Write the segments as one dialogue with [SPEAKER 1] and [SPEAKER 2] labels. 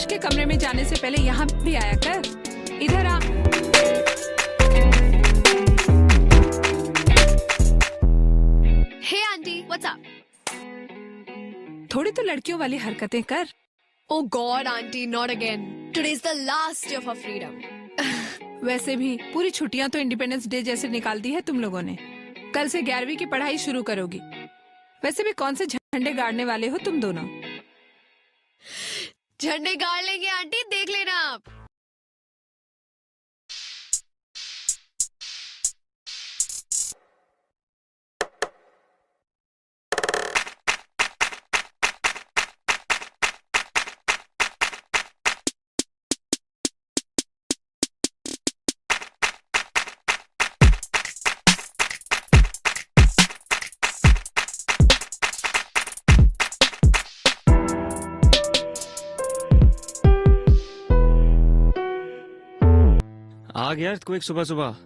[SPEAKER 1] यश के कमरे में जाने से पहले यहाँ भी आया कर। इधर आ।
[SPEAKER 2] हे आंटी, व्हाट्स अप?
[SPEAKER 1] थोड़ी तो लड़कियों वाली हरकतें कर।
[SPEAKER 2] Oh God, auntie, not again. Today is the last day of our freedom.
[SPEAKER 1] वैसे भी पूरी छुट्टियां तो इंडिपेंडेंस डे जैसे निकाल दी है तुम लोगों ने। कल से 11वीं की पढ़ाई शुरू करोगी। वैसे भी कौन से झंडे गाड़ने वाले हो तुम दोनों?
[SPEAKER 2] झंडे गाड़ लेंगे आंटी, देख लेना आप।
[SPEAKER 3] आ गया तो एक सुबह सुबह।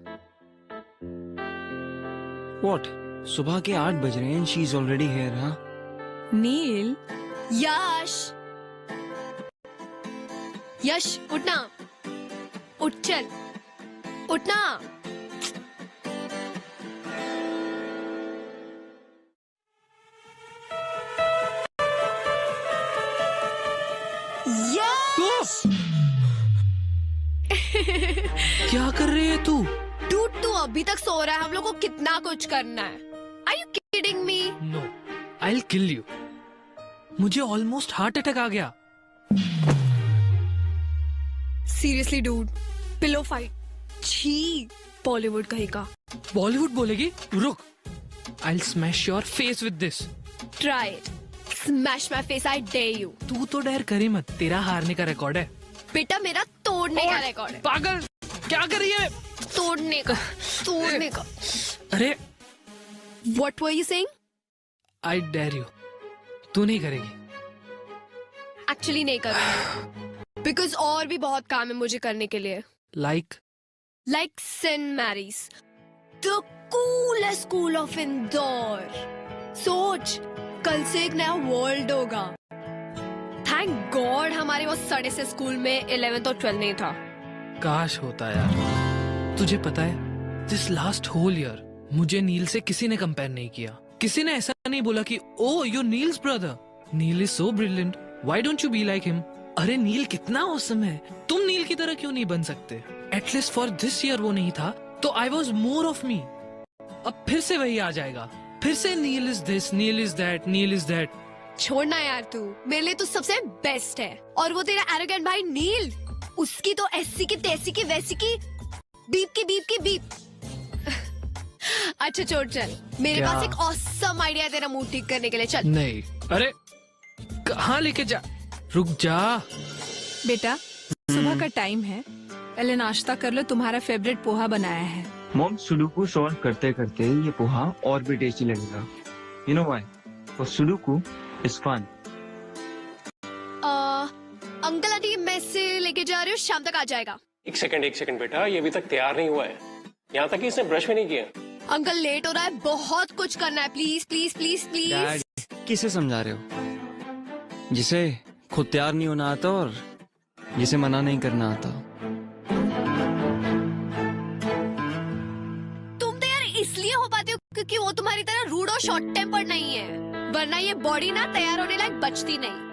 [SPEAKER 3] What? सुबह के 8 बज रहे हैं। She is already here. हाँ
[SPEAKER 1] नील,
[SPEAKER 2] यश, यश उठना, उठ चल, उठना। यश!
[SPEAKER 4] क्या कर रही है तू?
[SPEAKER 2] डूड, तू अभी तक सो रहा है। हम लोग को कितना कुछ करना है। Are you kidding me?
[SPEAKER 4] No, I'll kill you. मुझे ऑलमोस्ट हार्ट अटैक आ गया।
[SPEAKER 2] Seriously, dude. Pillow fight. छी, बॉलीवुड कहीं का।
[SPEAKER 4] बॉलीवुड बोलेगी? रुक, I'll smash your face with this.
[SPEAKER 2] Try it. Smash my face, I dare you.
[SPEAKER 4] तू तो डर करी मत, तेरा हारने का रिकॉर्ड है।
[SPEAKER 2] बेटा, मेरा तोड़ने का रिकॉर्ड है।
[SPEAKER 4] पागल, क्या कर रही है?
[SPEAKER 2] तोड़ने का, तोड़ने का।
[SPEAKER 4] अरे,
[SPEAKER 2] What were you saying?
[SPEAKER 4] I dare you. तू नहीं करेगी।
[SPEAKER 2] Actually नहीं करूँगी। Because और भी बहुत काम है मुझे करने के लिए।
[SPEAKER 4] Like
[SPEAKER 2] St. Mary's, the coolest school of Indore. सोच, कल से एक नया वर्ल्ड होगा। थैंक गॉड हमारे वो सड़े से स्कूल में 11th और 12th नहीं था।
[SPEAKER 4] काश होता यार। तुझे पता है, दिस लास्ट होल ईयर मुझे नील से किसी ने कंपेयर नहीं किया। किसी ने ऐसा नहीं बोला कि oh you Neil's brother, Neil is so brilliant, why don't you be like him. अरे नील कितना ऑसम है, तुम नील की तरह क्यों नहीं बन सकते? एटलीस्ट फॉर दिस ईयर वो नहीं था तो I was more of me. अब फिर से वही आ जाएगा, फिर से Neil is this, Neil is that, Neil is that.
[SPEAKER 2] छोड़ना यार, तू मेरे लिए तो सबसे बेस्ट है। और वो तेरा एरोगेंट भाई नील, उसकी तो ऐसी की तैसी की वैसी की बीप की बीप की बीप। अच्छा छोड़, चल मेरे
[SPEAKER 4] क्या?
[SPEAKER 2] पास एक ऑसम आइडिया है तेरा मूड ठीक करने के लिए। चल।
[SPEAKER 4] नहीं, अरे कहाँ लेके जा, रुक जा।
[SPEAKER 1] बेटा सुबह का टाइम है, पहले नाश्ता कर लो। तुम्हारा फेवरेट पोहा बनाया है।
[SPEAKER 3] मॉम, सुडोकू सॉल्व करते करते ये पोहा और भी टेस्टी लगेगा। You know why? For sudoku is fun.
[SPEAKER 2] Uncle aunty mess से लेके जा रहे हो, शाम तक आ जाएगा।
[SPEAKER 5] एक सेकंड बेटा, ये अभी तक तैयार नहीं हुआ है। यहाँ तक कि इसने ब्रश भी नहीं किया।
[SPEAKER 2] अंकल लेट हो रहा है, बहुत कुछ करना है। Please please please please.
[SPEAKER 3] Dad, किसे समझा रहे हो? जिसे खुद तैयार नहीं होना आता और जिसे मना नहीं करना आता।
[SPEAKER 2] तुम तो यार इसलिए हो पाते हो क्योंकि वो तुम्हारी तरह रूड और शॉर्ट टेम्पर नहीं है, वरना ये बॉडी ना तैयार होने लायक बचती नहीं।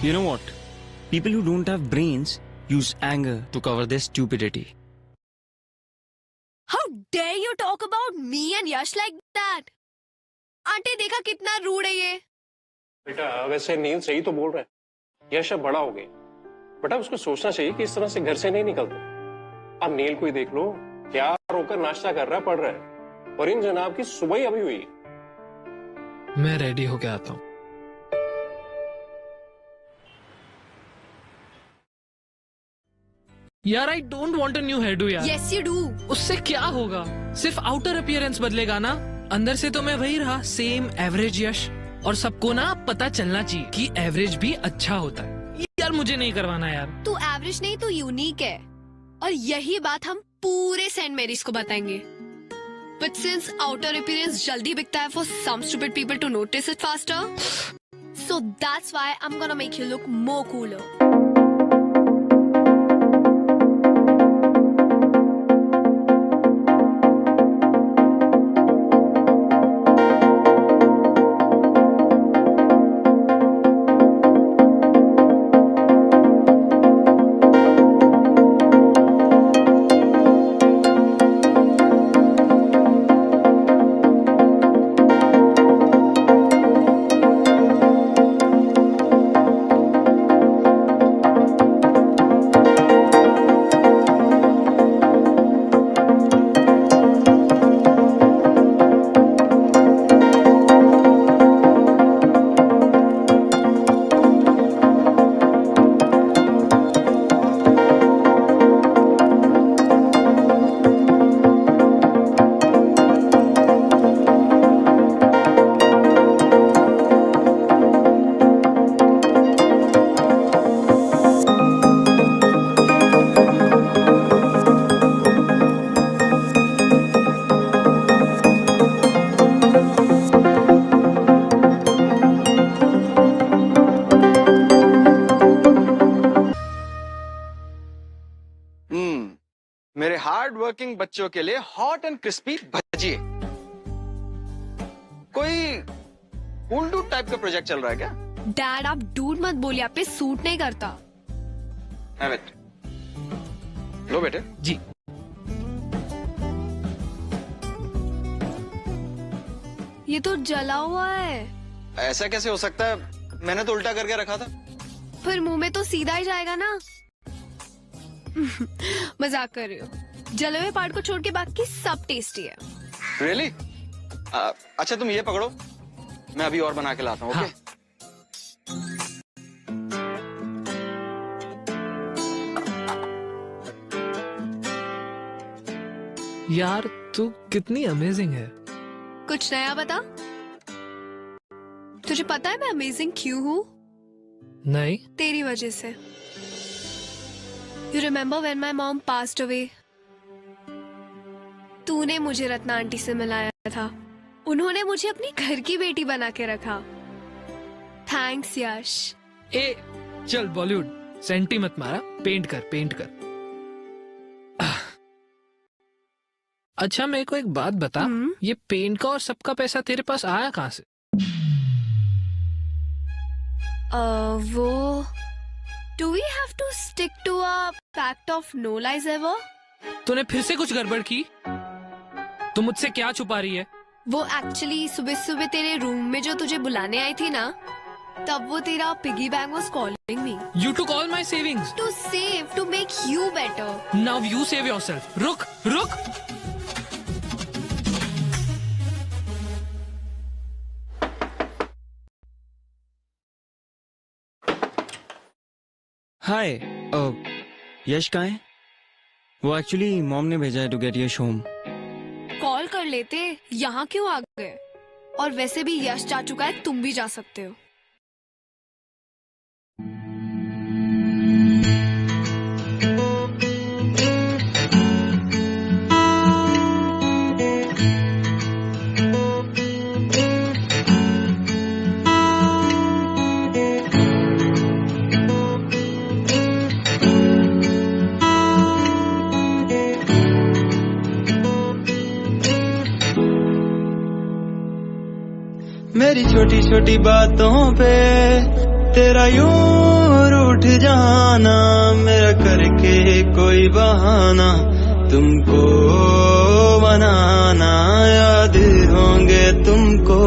[SPEAKER 3] You know what? People who don't have brains use anger to cover their stupidity.
[SPEAKER 2] How dare you talk about me and Yash like that? Aunty देखा कितना रूड है ये।
[SPEAKER 5] बेटा वैसे नील सही तो बोल रहा है। यश अब बड़ा हो गया, बेटा उसको सोचना चाहिए कि इस तरह से घर से नहीं निकलते। अब नील को ही देख लो, तैयार होकर नाश्ता कर रहा है, पढ़ रहा है, और इन जनाब की सुबह ही अभी हुई है।
[SPEAKER 4] मैं रेडी होके आता हूँ। यार I don't want a new hairdo यार।
[SPEAKER 2] Yes you do.
[SPEAKER 4] उससे क्या होगा? सिर्फ आउटर अपीयरेंस बदलेगा ना। अंदर से तो मैं वही रहा, सेम एवरेज यश। और सबको ना पता चलना चाहिए कि एवरेज भी अच्छा होता है। यार मुझे नहीं करवाना यार।
[SPEAKER 2] तू एवरेज नहीं, तू यूनिक है, और यही बात हम पूरे सेंट मेरीज को बताएंगे। But since outer appearance जल्दी बिकता है for some stupid people to notice it faster, so that's why I'm gonna make you look more cooler.
[SPEAKER 6] मेरे हार्ड वर्किंग बच्चों के लिए हॉट एंड क्रिस्पी भजिए। कोई कूल डूड टाइप का प्रोजेक्ट चल रहा है क्या?
[SPEAKER 2] डैड आप डूड मत बोलिए, आप पे सूट नहीं करता।
[SPEAKER 6] Have it. लो बेटे।
[SPEAKER 4] जी।
[SPEAKER 2] ये तो जला हुआ है।
[SPEAKER 6] ऐसा कैसे हो सकता है? मैंने तो उल्टा करके रखा था।
[SPEAKER 2] फिर मुंह में तो सीधा ही जाएगा ना। मजाक कर रही हो। जले हुए पार्ट को छोड़ के बाकी सब टेस्टी है।
[SPEAKER 6] Really? अच्छा तुम ये पकड़ो, मैं अभी और बना के लाता हूँ।
[SPEAKER 4] हाँ।
[SPEAKER 6] ओके?
[SPEAKER 4] यार तू कितनी अमेजिंग है।
[SPEAKER 2] कुछ नया बता। तुझे पता है मैं अमेजिंग क्यों हूँ?
[SPEAKER 4] नहीं।
[SPEAKER 2] तेरी वजह से। You remember when my mom passed away? तूने मुझे रत्ना आंटी से मिलाया था। उन्होंने मुझे अपनी घर की बेटी बना के रखा। थैंक्स यश।
[SPEAKER 4] ए चल बॉलीवुड सेंटी मत मारा, पेंट कर पेंट कर। अच्छा मेरे को एक बात बता, ये पेंट का और सबका पैसा तेरे पास आया कहाँ से?
[SPEAKER 2] वो Do we have to stick to a pact of no lies ever?
[SPEAKER 4] तूने फिर से कुछ गड़बड़ की? तू मुझसे क्या छुपा रही है?
[SPEAKER 2] वो एक्चुअली सुबह सुबह तेरे रूम में जो तुझे बुलाने आई थी ना, तब वो तेरा piggy bank was calling me.
[SPEAKER 4] You took all my savings.
[SPEAKER 2] To save, to make you better.
[SPEAKER 4] Now you save yourself. रुक रुक।
[SPEAKER 3] हाय, यश कहाँ है? वो एक्चुअली मॉम ने भेजा है to get Yash home.
[SPEAKER 2] Call कर लेते, यहाँ क्यों आ गए? और वैसे भी यश जा चुका है, तुम भी जा सकते हो।
[SPEAKER 7] मेरी छोटी छोटी बातों पे तेरा यूं रूठ जाना, मेरा करके कोई बहाना तुमको मनाना। याद होंगे तुमको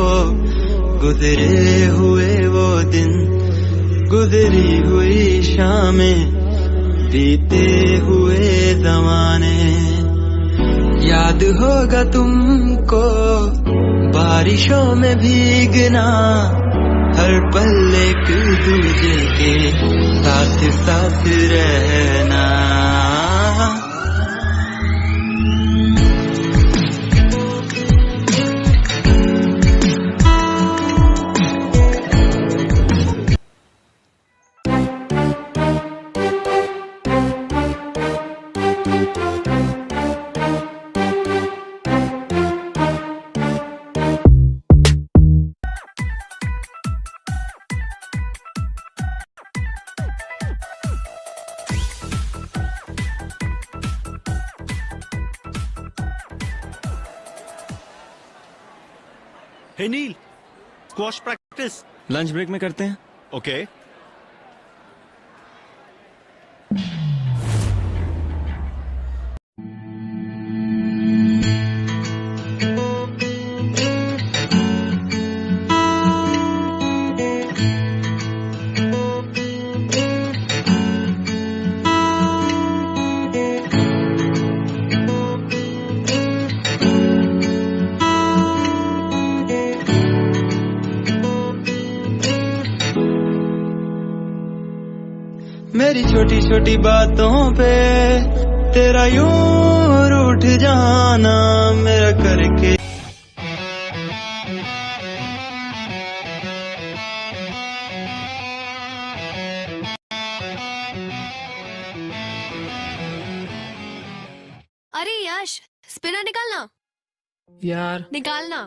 [SPEAKER 7] गुजरे हुए वो दिन, गुजरी हुई शामें, बीते हुए जमाने। याद होगा तुमको बारिशों में भीगना, हर पल एक दूजे के साथ साथ रहना।
[SPEAKER 8] हे नील, स्क्वॉश प्रैक्टिस
[SPEAKER 7] लंच ब्रेक में करते हैं।
[SPEAKER 8] ओके।
[SPEAKER 7] मेरी छोटी छोटी बातों पे तेरा यूं रूठ जाना मेरा करके।
[SPEAKER 2] अरे यश, स्पिनर निकालना।
[SPEAKER 4] यार
[SPEAKER 2] निकालना।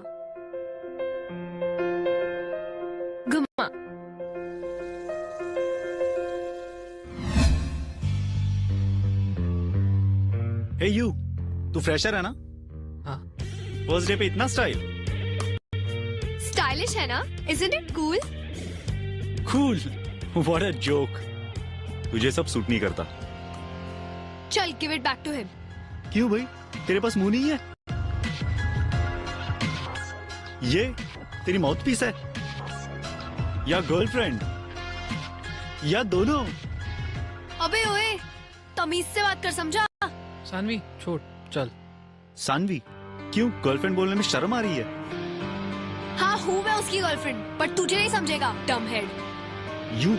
[SPEAKER 2] घुमा।
[SPEAKER 8] हे यू, तू फ्रेशर है ना?
[SPEAKER 4] हाँ।
[SPEAKER 8] फर्स्ट डे पे इतना स्टाइल।
[SPEAKER 2] स्टाइलिश है ना? Isn't it cool?
[SPEAKER 8] Cool, what a joke. तुझे सब सूट नहीं करता।
[SPEAKER 2] चल, give it back to him.
[SPEAKER 8] क्यों भाई, तेरे पास मुंह नहीं है? ये तेरी माउथ पीस है या गर्लफ्रेंड या दोनों?
[SPEAKER 2] अबे ओए, तमीज से बात कर, समझा?
[SPEAKER 4] सानवी छोड़, चल।
[SPEAKER 8] सानवी, क्यों गर्लफ्रेंड बोलने में शर्म आ रही है?
[SPEAKER 2] हाँ, हूँ मैं उसकी गर्लफ्रेंड, पर तुझे नहीं समझेगा, डम head.
[SPEAKER 8] You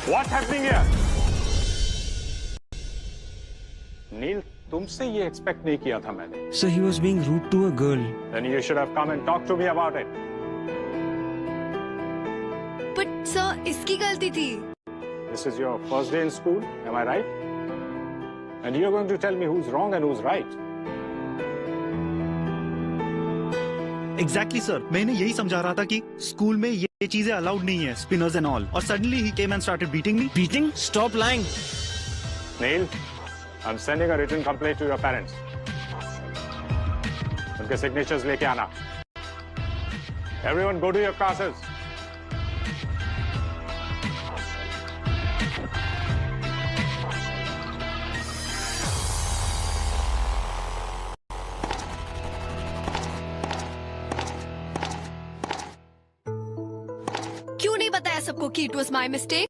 [SPEAKER 5] What's happening here? नील, तुमसे ये एक्सपेक्ट नहीं किया था मैंने।
[SPEAKER 7] So he was being rude to a girl.
[SPEAKER 5] Then you should have come and talked to me about it.
[SPEAKER 2] But sir, इसकी गलती थी।
[SPEAKER 5] This is your first day in school, am I right? And you're going to tell me who's wrong and who's right.
[SPEAKER 8] Exactly sir, मैंने यही समझा रहा था कि school में ये चीजें अलाउड नहीं है, स्पिनर्स एंड ऑल, और suddenly he came and started beating me.
[SPEAKER 7] Beating? Stop lying.
[SPEAKER 5] Neil, I'm sending a written complaint to your parents. उनके signatures लेके आना। Everyone go to your classes.
[SPEAKER 2] क्यों नहीं बताया सबको कि it was my mistake?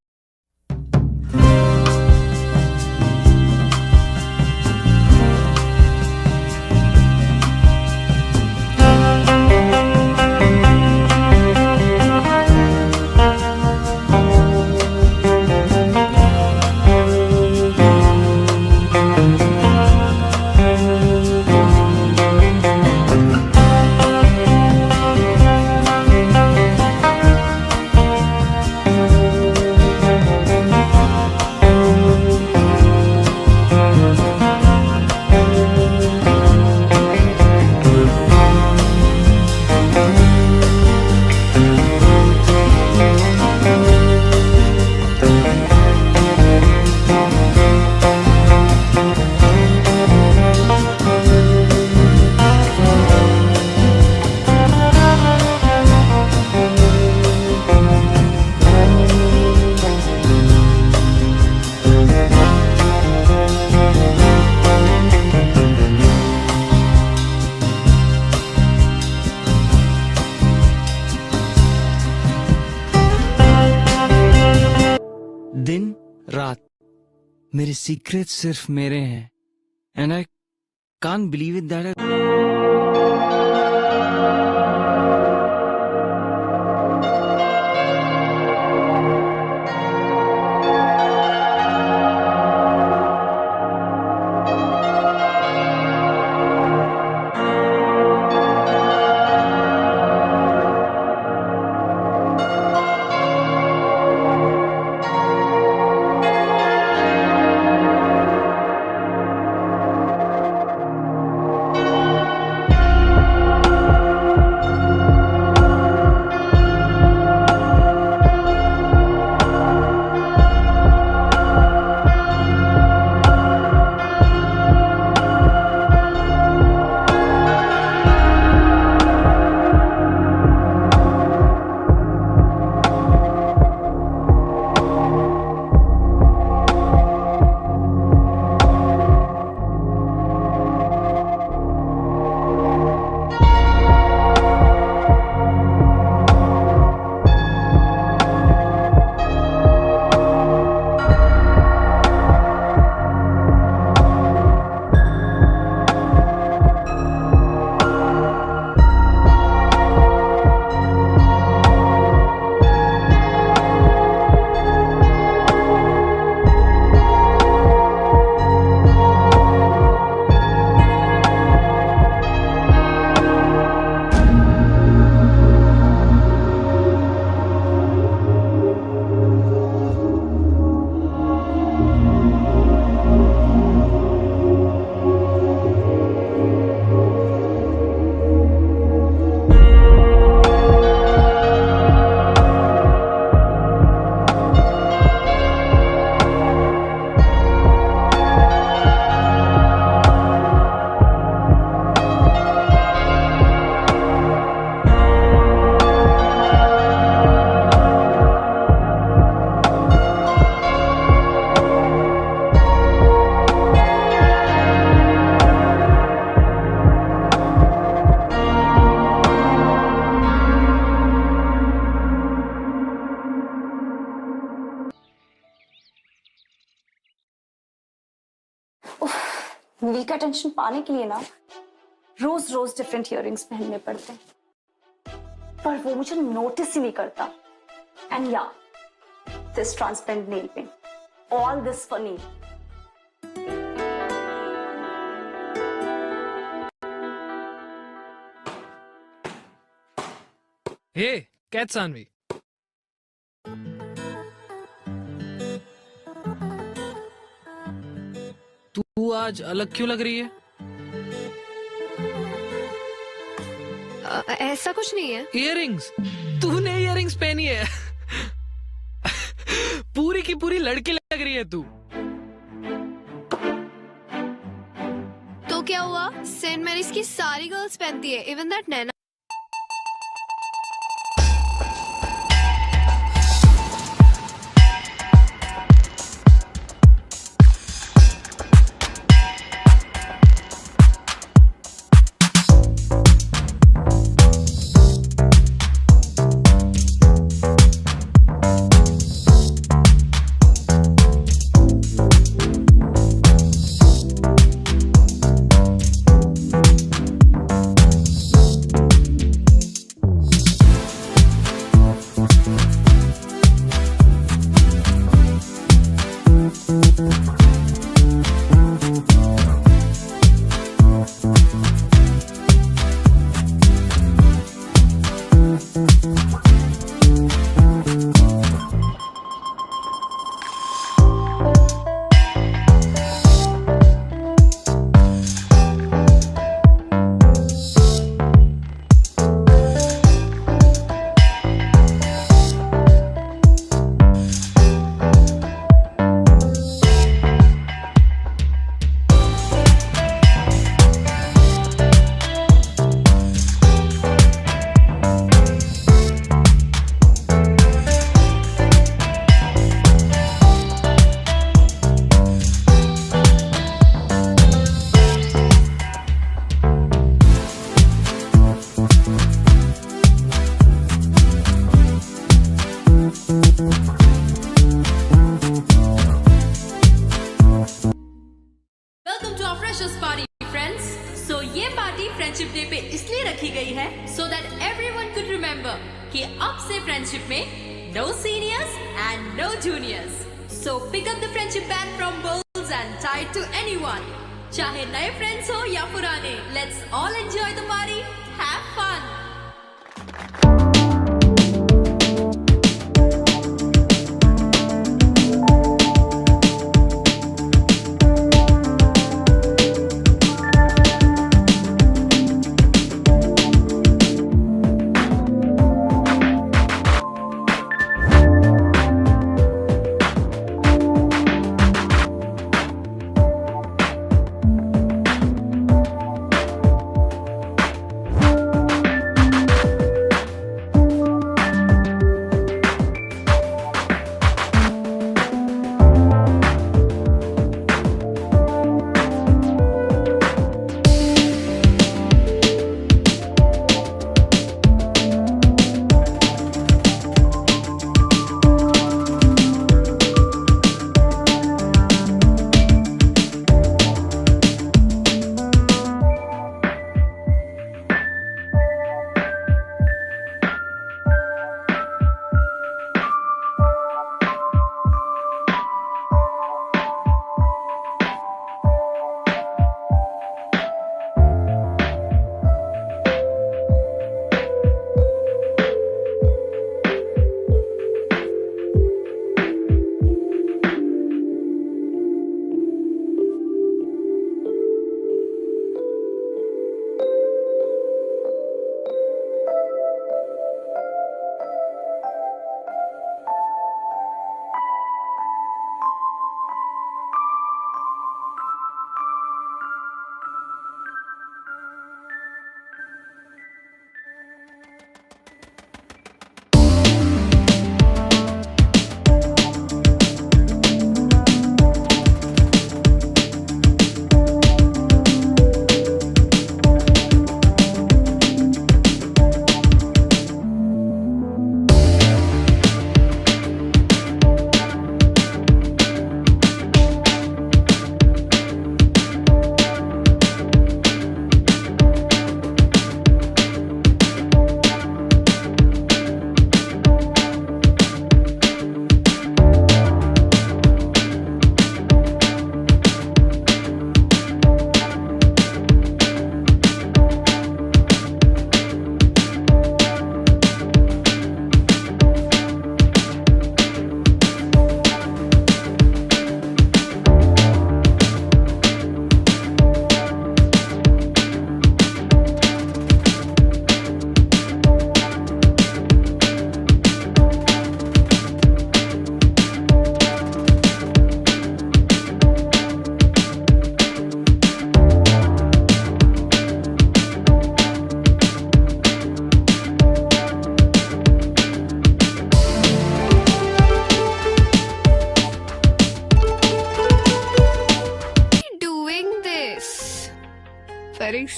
[SPEAKER 7] दिन रात मेरे सीक्रेट सिर्फ मेरे हैं, and I can't believe it that
[SPEAKER 9] Neil का अटेंशन पाने के लिए ना रोज रोज डिफरेंट इयररिंग्स पहनने पड़ते हैं, पर वो मुझे नोटिस ही नहीं करता। एंड या this transparent nail paint, all this for Neel.
[SPEAKER 4] Hey catch Saanvi, तू आज अलग क्यों लग रही है?
[SPEAKER 2] ऐसा कुछ नहीं है।
[SPEAKER 4] इयररिंग्स, तूने इयररिंग्स पहनी है। पूरी की पूरी लड़की लग रही है तू।
[SPEAKER 2] तो क्या हुआ, सेंट मैरीज की सारी गर्ल्स पहनती है, even that Naina.
[SPEAKER 10] Friendship day पे इसलिए रखी गई है so that everyone could remember कि अब से फ्रेंडशिप में no seniors and no juniors. So pick up the friendship band from bowls and tie to anyone, चाहे नए फ्रेंड्स हो या पुराने। Let's all enjoy the party, have fun.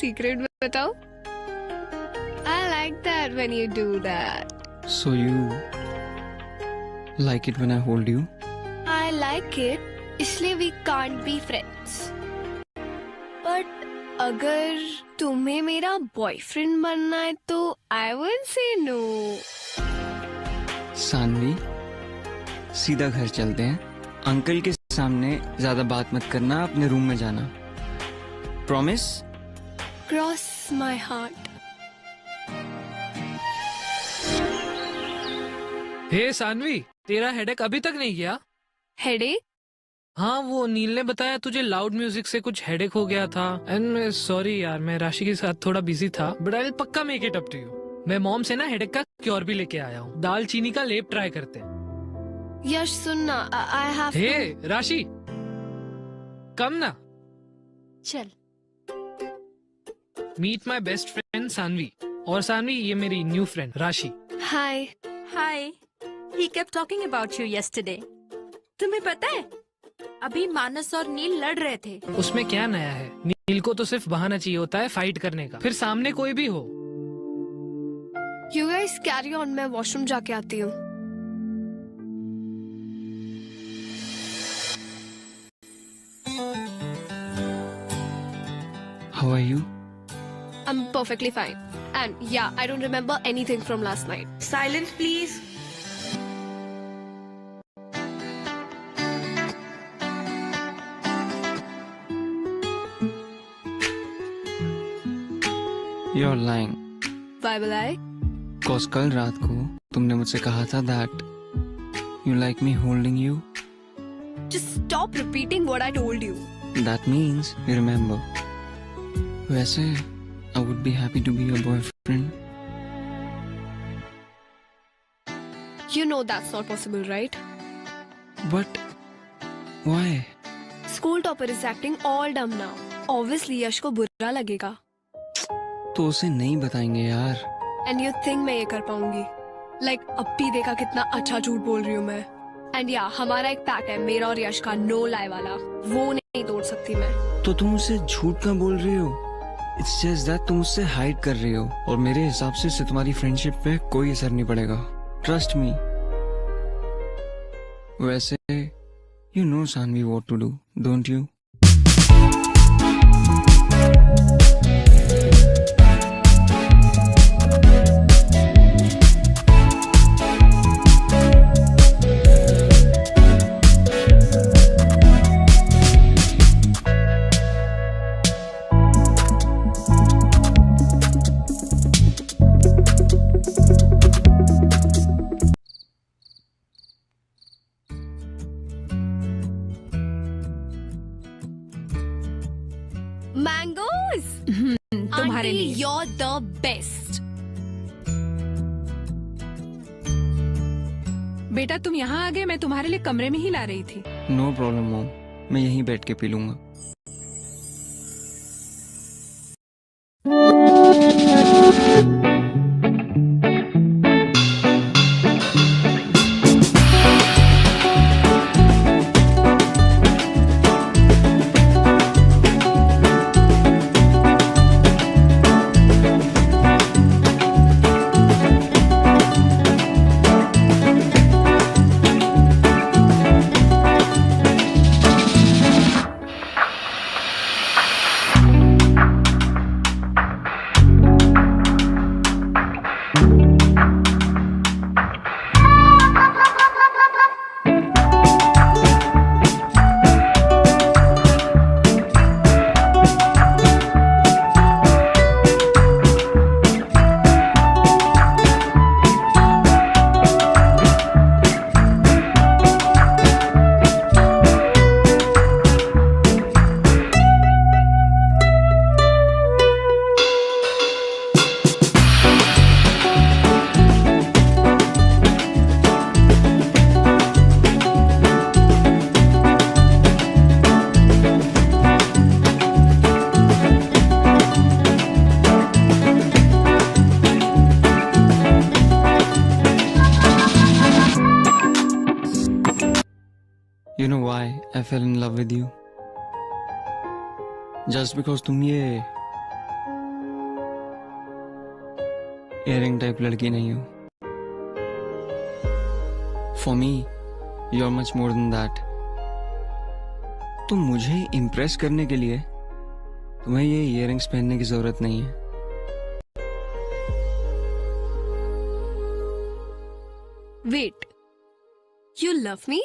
[SPEAKER 2] Secret बताओ? I like that when you do that.
[SPEAKER 7] So you like it when I hold you?
[SPEAKER 2] I like it, इसलिए we can't be friends. But अगर तुम्हें मेरा boyfriend बनना है तो I will say no.
[SPEAKER 7] Saanvi, सीधा घर चलते हैं. अंकल के सामने ज्यादा बात मत करना, अपने रूम में जाना. प्रॉमिस?
[SPEAKER 2] Cross my heart.
[SPEAKER 4] हे सानवी, तेरा हेडेक अभी तक नहीं गया?
[SPEAKER 2] Headache?
[SPEAKER 4] हाँ, वो नील ने बताया तुझे लाउड म्यूजिक से कुछ हेडेक हो गया था. एंड सॉरी यार, मैं राशि के साथ थोड़ा बिजी था, बट आई विल पक्का make it up to you. मैं मॉम से ना हेडेक का क्योर भी लेके आया हूँ. दाल चीनी का लेप ट्राई करते हैं.
[SPEAKER 2] यश सुनना, I have
[SPEAKER 4] हे
[SPEAKER 2] to...
[SPEAKER 4] राशि, कम ना.
[SPEAKER 10] चल.
[SPEAKER 4] Meet my best friend Saanvi. और सानवी, ये मेरी new friend Rashi.
[SPEAKER 2] Hi.
[SPEAKER 10] Hi. He kept talking about you yesterday. तुम्हें पता है, अभी मानस और नील लड़ रहे थे.
[SPEAKER 4] उसमें क्या नया है? नील को तो सिर्फ बहाना चाहिए होता है फाइट करने का, फिर सामने कोई भी हो.
[SPEAKER 2] You guys carry on, मैं वॉशरूम जाके आती हूँ.
[SPEAKER 7] How are you?
[SPEAKER 2] I'm perfectly fine. And yeah, I don't remember anything from last night.
[SPEAKER 10] Silence, please.
[SPEAKER 7] You're lying.
[SPEAKER 2] Why will I?
[SPEAKER 7] Cause कल रात को तुमने मुझसे कहा था that you like me holding you.
[SPEAKER 2] Just stop repeating what I told you.
[SPEAKER 7] That means you remember. वैसे I would be happy to be your boyfriend.
[SPEAKER 2] You know that's not possible, right?
[SPEAKER 7] But why?
[SPEAKER 2] School topper is acting all dumb now. Obviously यश को बुरा लगेगा.
[SPEAKER 7] तो उसे नहीं बताएंगे यार.
[SPEAKER 2] And you think मैं ये कर पाऊंगी? Like अब भी देखा कितना अच्छा झूठ बोल रही हूँ मैं. And yeah, हमारा एक पैक्ट है, मेरा और यश का, no lie वाला. वो नहीं तोड़ सकती मैं.
[SPEAKER 7] तो तुम उसे झूठ क्यों बोल रही हो? It's just that तुम उससे हाइड कर रही हो, और मेरे हिसाब से इससे तुम्हारी फ्रेंडशिप पे कोई असर नहीं पड़ेगा. Trust me. वैसे you know Sanvi what to do, don't you?
[SPEAKER 2] Mangoes.
[SPEAKER 1] तुम्हारे
[SPEAKER 2] Auntie,
[SPEAKER 1] लिए.
[SPEAKER 2] you're the best.
[SPEAKER 1] बेटा तुम यहाँ आ गए, मैं तुम्हारे लिए कमरे में ही ला रही थी.
[SPEAKER 7] No problem mom. मैं यहीं बैठ के पी लूंगा. You know why I fell in love with you? Just because तुम ये इयरिंग टाइप लड़की नहीं हो। For me you are much more than that. तो मुझे इम्प्रेस करने के लिए तुम्हें ये इयरिंग्स पहनने की जरूरत नहीं है।
[SPEAKER 2] Wait, you love me?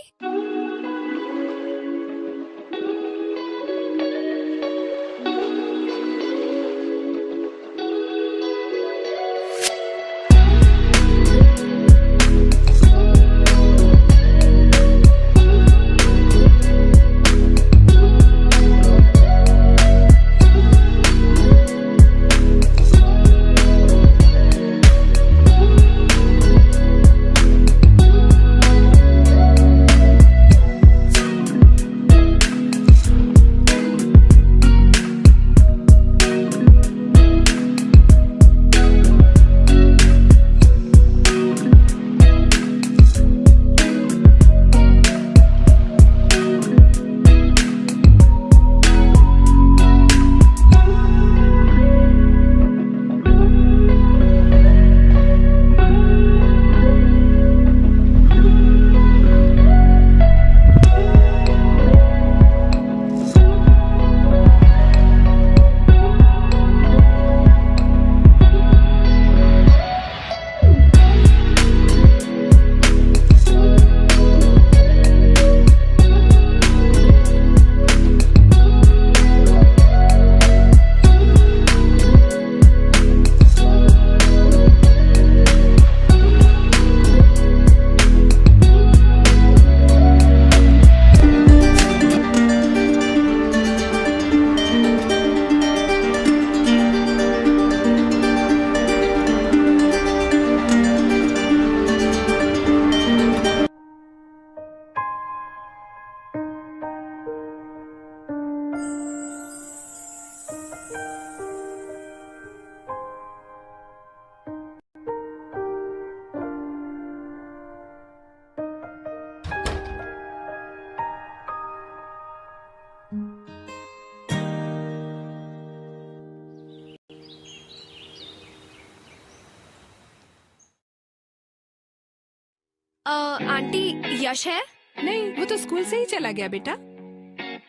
[SPEAKER 2] Aunty Yash है?
[SPEAKER 1] नहीं, वो तो स्कूल से ही चला गया बेटा।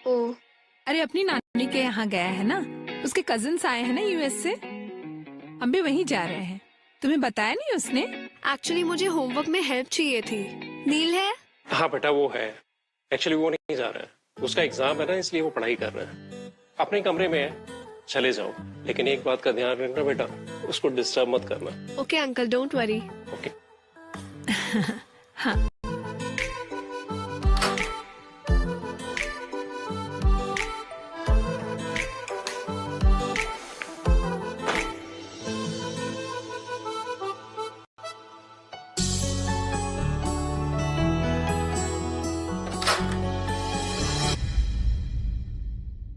[SPEAKER 2] ओ,
[SPEAKER 1] अरे अपनी नानी के यहाँ गया है ना, उसके कजिन्स आए हैं ना यूएस से, हम भी वहीं जा रहे हैं। तुम्हें बताया नहीं उसने?
[SPEAKER 2] एक्चुअली मुझे होमवर्क में हेल्प चाहिए थी। नील है?
[SPEAKER 5] हाँ बेटा वो है, एक्चुअली वो नहीं जा रहा है, उसका एग्जाम है ना, इसलिए वो पढ़ाई कर रहा है। अपने कमरे में है, चले जाओ, लेकिन एक बात का ध्यान रखना बेटा, उसको डिस्टर्ब मत करना।
[SPEAKER 2] Okay uncle, don't worry.
[SPEAKER 5] Okay.
[SPEAKER 1] हाँ।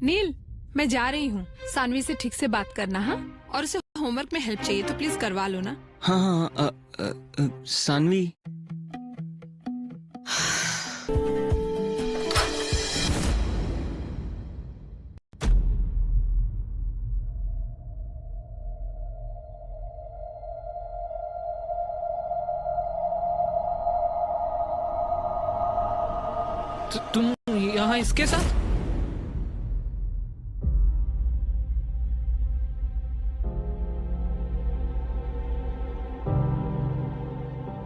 [SPEAKER 1] नील, मैं जा रही हूँ, सानवी से ठीक से बात करना। हाँ, और उसे होमवर्क में हेल्प चाहिए तो प्लीज करवा लो ना।
[SPEAKER 7] हाँ हाँ, सानवी,
[SPEAKER 4] तुम यहाँ इसके साथ?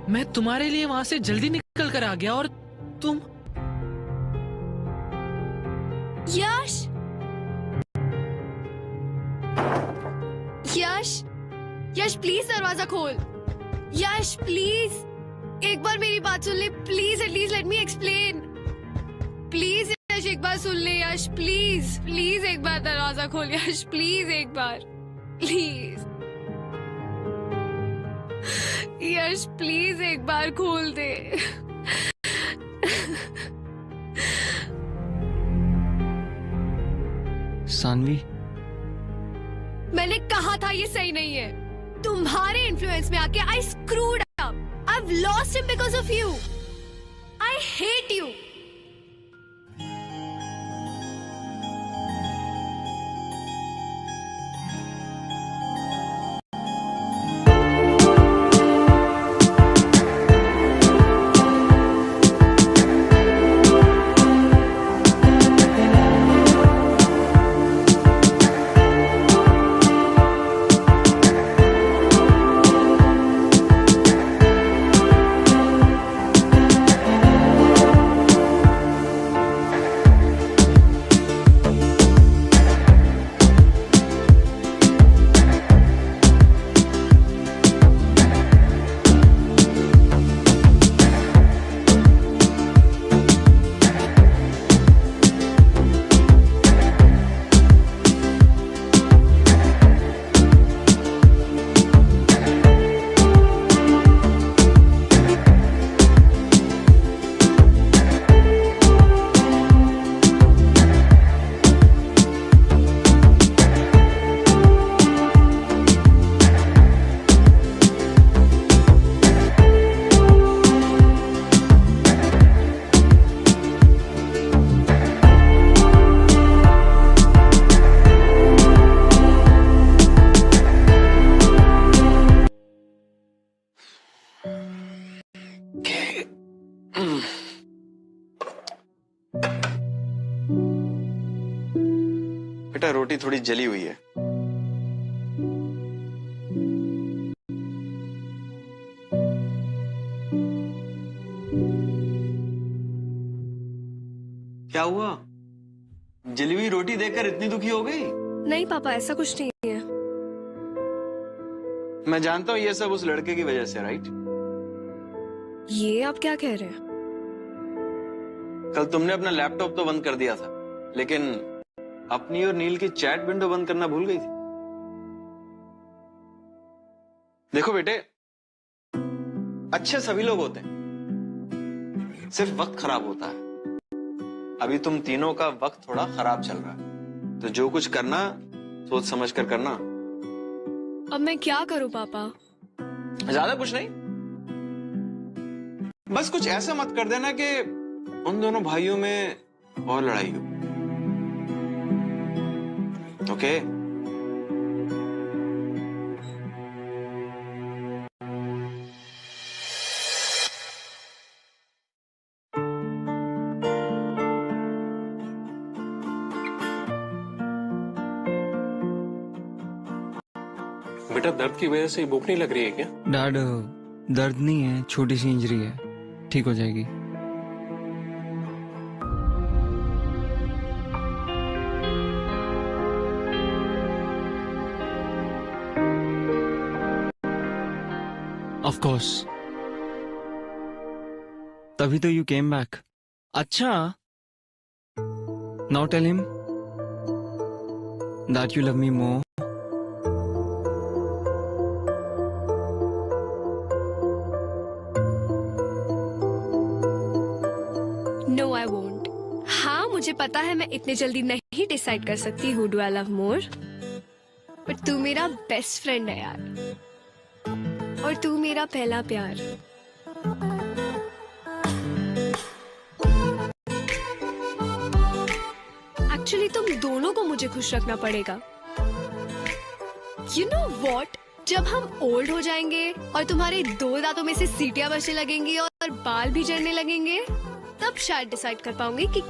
[SPEAKER 4] मैं तुम्हारे लिए वहां से जल्दी निकल कर आ गया और तुम?
[SPEAKER 2] यश, यश, यश प्लीज दरवाजा खोल। यश प्लीज, एक बार मेरी बात सुन ले please, at least let me explain. Please Yash एक बार सुन ले यश, प्लीज प्लीज एक बार दरवाजा खोल यश, प्लीज एक बार, प्लीज यश, प्लीज एक बार खोल दे।
[SPEAKER 7] सानवी,
[SPEAKER 2] मैंने कहा था ये सही नहीं है। तुम्हारे इन्फ्लुएंस में आके I screwed up. I've lost him because of you. I hate you.
[SPEAKER 6] बेटा रोटी थोड़ी जली हुई है। क्या हुआ? जली हुई रोटी देखकर इतनी दुखी हो गई?
[SPEAKER 2] नहीं पापा, ऐसा कुछ नहीं है।
[SPEAKER 6] मैं जानता हूं ये सब उस लड़के की वजह से, राइट?
[SPEAKER 2] ये आप क्या कह रहे हैं?
[SPEAKER 6] कल तुमने अपना लैपटॉप तो बंद कर दिया था, लेकिन अपनी और नील की चैट विंडो बंद करना भूल गई थी। देखो बेटे, अच्छे सभी लोग होते हैं, सिर्फ वक्त खराब होता है। अभी तुम तीनों का वक्त थोड़ा खराब चल रहा है, तो जो कुछ करना सोच समझ कर करना।
[SPEAKER 2] अब मैं क्या करूं पापा?
[SPEAKER 6] ज्यादा कुछ नहीं, बस कुछ ऐसा मत कर देना कि उन दोनों भाइयों में और लड़ाई हो। ओके?
[SPEAKER 5] बेटा दर्द की वजह से भूख नहीं लग रही है क्या?
[SPEAKER 7] डैड, दर्द नहीं है, छोटी सी इंजरी है, ठीक हो जाएगी। ऑफ कोर्स, तभी तो यू केम बैक। अच्छा, now tell him that you love me more.
[SPEAKER 2] No I won't. हाँ मुझे पता है मैं इतने जल्दी नहीं डिसाइड कर सकती who do I love more, but तू मेरा बेस्ट फ्रेंड है यार, और तू मेरा पहला प्यार। एक्चुअली तुम दोनों को मुझे खुश रखना पड़ेगा। यू नो वॉट, जब हम ओल्ड हो जाएंगे और तुम्हारे 2 दांतों में से सीटियां बचने लगेंगी और बाल भी झड़ने लगेंगे, तब शायद डिसाइड कर पाऊंगी कि